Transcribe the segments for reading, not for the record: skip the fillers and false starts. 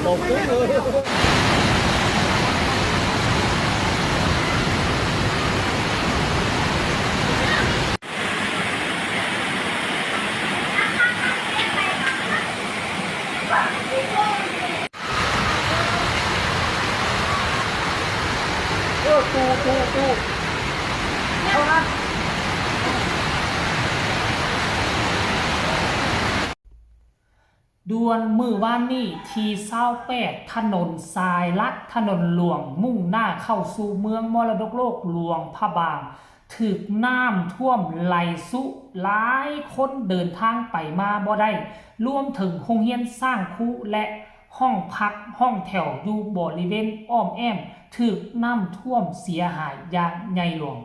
ตกเลยตู้เอาละดวนมือว่านนี่ที28ถนนสายลัดถนนหลวงมุ่งหน้าเข้าสู่เมืองมรดกโลกหลวงพระบางถึกน้ำท่วมไหลสุหลายคนเดินทางไปมาบ่ได้รวมถึงโรงเรียนสร้างคุและห้องพักห้องแถวอยู่บริเวณอ้อมแอมถึกน้ำท่วมเสียหายอย่างใหญ่หลวง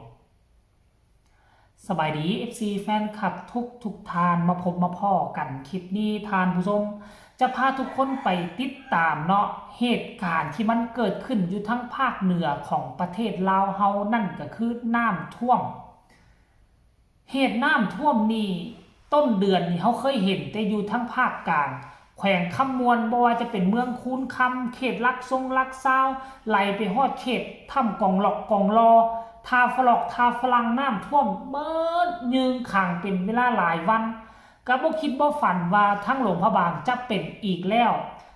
สบายดี FC แฟนคลับทุกทานมาพบมาพ่อกันคลิปนี้ทานผู้ชมจะพาทุกคนไปติดตามเนาะเหตุการณ์ที่มันเกิดขึ้นอยู่ทั้งภาคเหนือของประเทศลาวเฮานั่นก็คือน้ำท่วมเหตุน้ำท่วมนี่ต้นเดือนนี่เขาเคยเห็นแต่อยู่ทั้งภาคกลางแขวงคำมวลบ่ว่าจะเป็นเมืองคูนคำเขตลักทรงลักซาวไหลไปฮอดเขตถ้ำกองหลอกกองรอทาฝลอกทาฝลังน้ำท่วมเบิดยืงขังเป็นเวลาหลายวันก็บ่คิดบ่ฝันว่าทั้งหลวงพระบางจะเป็นอีกแล้ว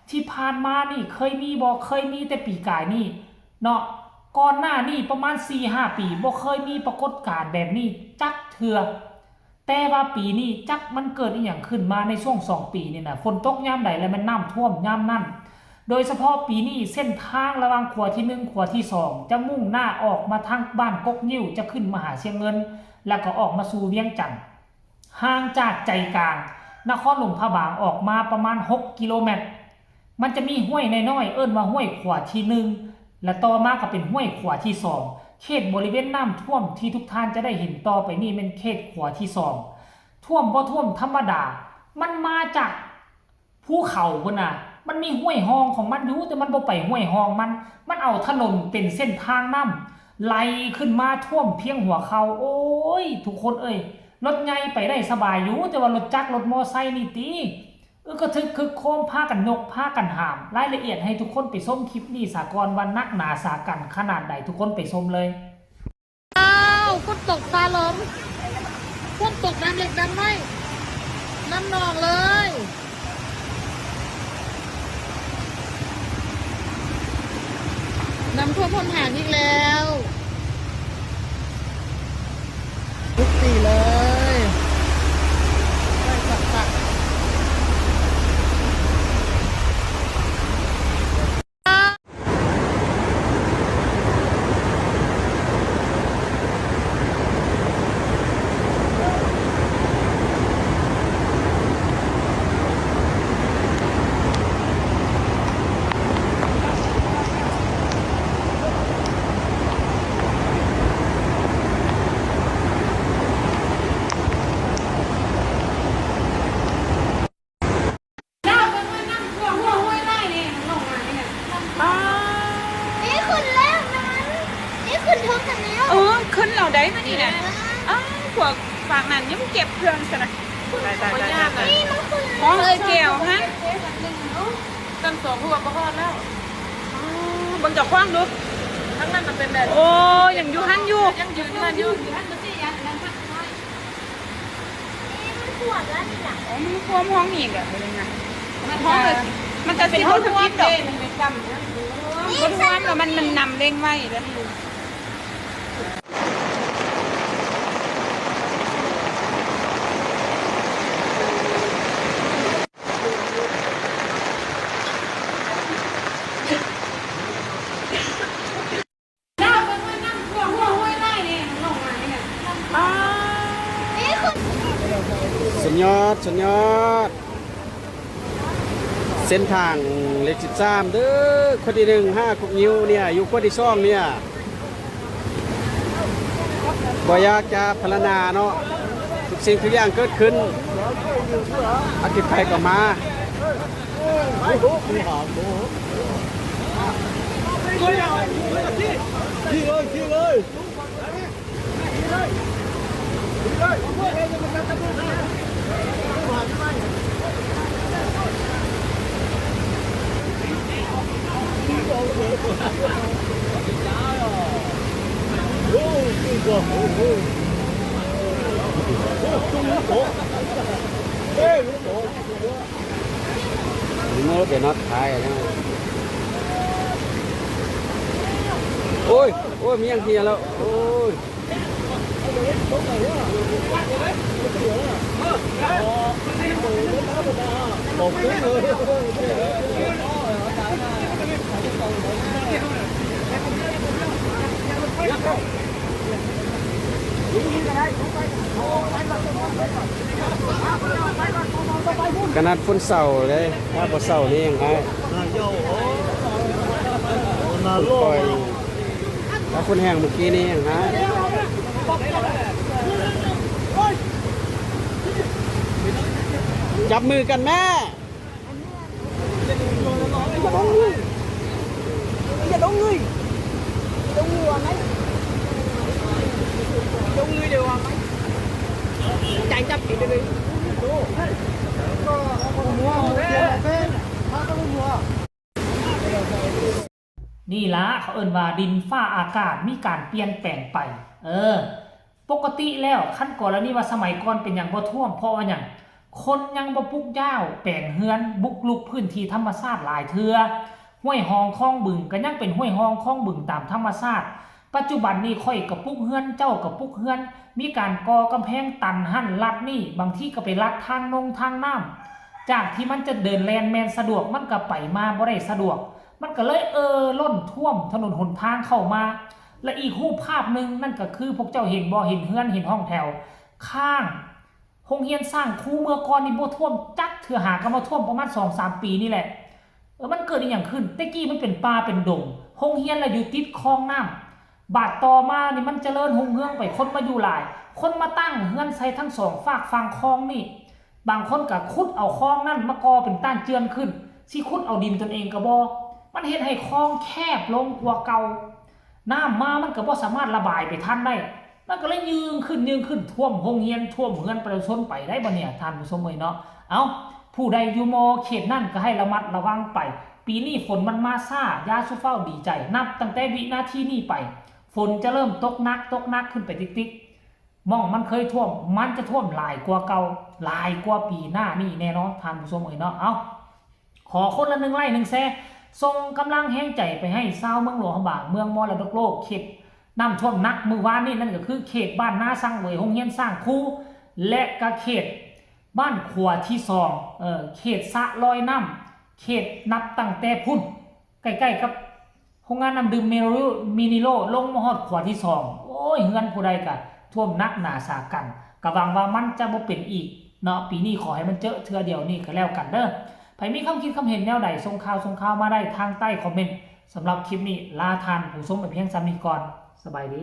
ที่ผ่านมานี่เคยมีบ่เคยมีแต่ปีกายนี่เนาะก่อนหน้านี่ประมาณ 4-5 ปีบ่เคยมีปรากฏการณ์แบบนี้จักเทื่อแต่ว่าปีนี้จักมันเกิดอีหยังขึ้นมาในช่วง2ปีนี่นะฝนตกยามใดแล้วมันน้ำท่วมยามนั้นโดยเฉพาะปีนี้เส้นทางระหว่างขวที่1ขวที่2จะมุ่งหน้าออกมาทางบ้านกกนิ้วจะขึ้นมาหาเชียงเงินแล้วก็ออกมาสู่เวียงจันทน์ห่างจากใจกลางนครหลวงพระบางออกมาประมาณ6กิโลเมตรมันจะมีห้วยน้อยๆเอิ้นว่าห้วยขวที่1และต่อมาก็เป็นห้วยขวที่2เขตบริเวณน้ำท่วมที่ทุกท่านจะได้เห็นต่อไปนี่เป็นเขตขวที่2ท่วมบ่ท่วมธรรมดามันมาจากภูเขาพุ่นน่ะมันมีห้วยหองของมันอยู่แต่มันบ่ไปห้วยหองมันเอาถนนเป็นเส้นทางน้ำไหลขึ้นมาท่วมเพียงหัวเขาโอ้ยทุกคนเอ้ยรถใหญ่ไปได้สบายอยู่แต่ว่ารถจักรรถมอไซค์นี่ติก็ทึกคึกโคมพากันยกพากันหามรายละเอียดให้ทุกคนไปชมคลิปนี้สากลวันนักหนาสากันขนาดใดทุกคนไปชมเลยอ้าวฝนตกฟ้าลมฝนตกน้ำเล็กน้ำน้อยน้ำนองเลยน้ำท่วมพ้นหางอีกแล้วทุกปีเลยไปสักขึ้นเราได้มาดีนะพวกฝากนั่นยังเก็บเครื่องซะนะตายห้องเลยแก้วฮะตั้ง2พวกก็พอแล้วบังจับคว้างดูทั้งนั้นมันเป็นแบบโอ้ยังอยู่หันอยู่ยังยืนนั่นอยู่มันสิยันนั่นพักน้อยมันปวดแล้วนี่ล่ะมันควมห้องอีกอ่ะเป็นไงมันห้องเลยมันจะเป็นห้องทุกทีดอกมันเป็นจำนะมันท่วมแล้วมันนำเร่งไว้แล้วสุดยอดเส้นทางเลข13เด้อคนที่1 5กุกนิ้วเนี่ยอยู่คนที่2เนี่ยบ่อยากจะพรรณนาเนาะทุกสิ่งทุกอย่างเกิดขึ้นอธิภัยก็มา เมื่อเป็นน็อตท้ายนะโอ้ยโอ้ยมีอย่างเทียแล้วโอ้ยขนาดฝนเสาเลยถ้าพอเสานี่ยังไงปล่อยถ้าฝนแห้งเมื่อกี้นี่ยังไงจับมือกันแม่อย่าดงngười dong người vào mấy dong người đều vào mấy chạy chấp thì đi นี่ละเขาเอิ้นว่าดินฟ้าอากาศมีการเปลี่ยนแปลงไปปกติแล้วขั้นก่อนแล้วนี่ว่าสมัยก่อนเป็นอย่างบ่ท่วมเพราะว่าอย่างคนยังบ่ปลูกหญ้าแปลงเฮือนบุกลุกพื้นที่ธรรมชาติหลายเทื่อห้วยหองคลองบึงก็ยังเป็นห้วยหองคลองบึงตามธรรมชาติปัจจุบันนี้ค่อยกับปลูกเฮือนเจ้ากับปลูกเฮือนมีการก่อกำแพงตันหั่นลัดนี่บางที่ก็ไปลัดทางนงทางน้ำจากที่มันจะเดินแลนแมนสะดวกมันก็ไปมาบ่ได้สะดวกมันก็เลยล้นท่วมถนนหนทางเข้ามาและอีกรูปภาพหนึ่งนั่นก็คือพวกเจ้าเห็นบ่เห็นเฮือนเห็นห้องแถวข้างโรงเรียนสร้างคูเมื่อก่อนนี่บ่ท่วมจักเถื่อหาก็มาท่วมประมาณ 2-3 ปีนี่แหละมันเกิดอีหยังขึ้นแต่กี้มันเป็นป่าเป็นดงโรงเรียนละอยู่ติดคลองน้ำบาดต่อมานี่มันเจริญรุ่งเรืองไปคนมาอยู่หลายคนมาตั้งเฮือนใส่ทั้งสองฝากฝั่งคลองนี่บางคนก็ขุดเอาคลองนั่นมากอเป็นต้านเจือนขึ้นสิขุดเอาดินตนเองก็บ่มันเฮ็ดให้คลองแคบลงกว่าเก่าน้ำมามันก็บ่สามารถระบายไปทันได้มันก็เลยยืงขึ้นท่วมโรงเรียนท่วมเฮือนประชาชนไปได้บ่เนี่ยท่านผู้ชมเอ้ยเนาะผู้ใดอยู่มอเขตนั่นก็ให้ระมัดระวังไปปีนี้ฝนมันมาซ่ายาสุเฝ้าดีใจนับตั้งแต่วินาทีนี้ไปฝนจะเริ่มตกหนักขึ้นไปติ๊กๆมองมันเคยท่วมมันจะท่วมหลายกว่าเก่าหลายกว่าปีหน้านี่แน่นอนท่านผู้ชมเอ้ยเนาะขอคนละ1 ไลค์ 1 แชร์ส่งกำลังแห่งใจไปให้ชาวเมืองหลวงพระบางเมืองมรดกโลกเขตน้ำท่วมหนักมื้อวานนี่นั่นก็คือเขตบ้านนาสร้างเวยโรงเรียนสร้างคูและก็เขตบ้านขัวที่2เขตสะลอยน้ำเขตนับตั้งแต่พุ่นใกล้ๆกับโรงงานน้ำดื่มมินิโลลงมาฮอดขัวที่2โอ้ยเฮือนผู้ใดก็ท่วมหนักหนาสากันก็หวังว่ามันจะบ่เป็นอีกเนาะปีนี้ขอให้มันเจอเทื่อเดียวนี่ก็แล้วกันเด้อใครมีความคิดความเห็นแนวใดส่งข่าวมาได้ทางใต้คอมเมนต์สำหรับคลิปนี้ลาทานผู้ชมไปเพียงซ้ำนี้ก่อนสบายดี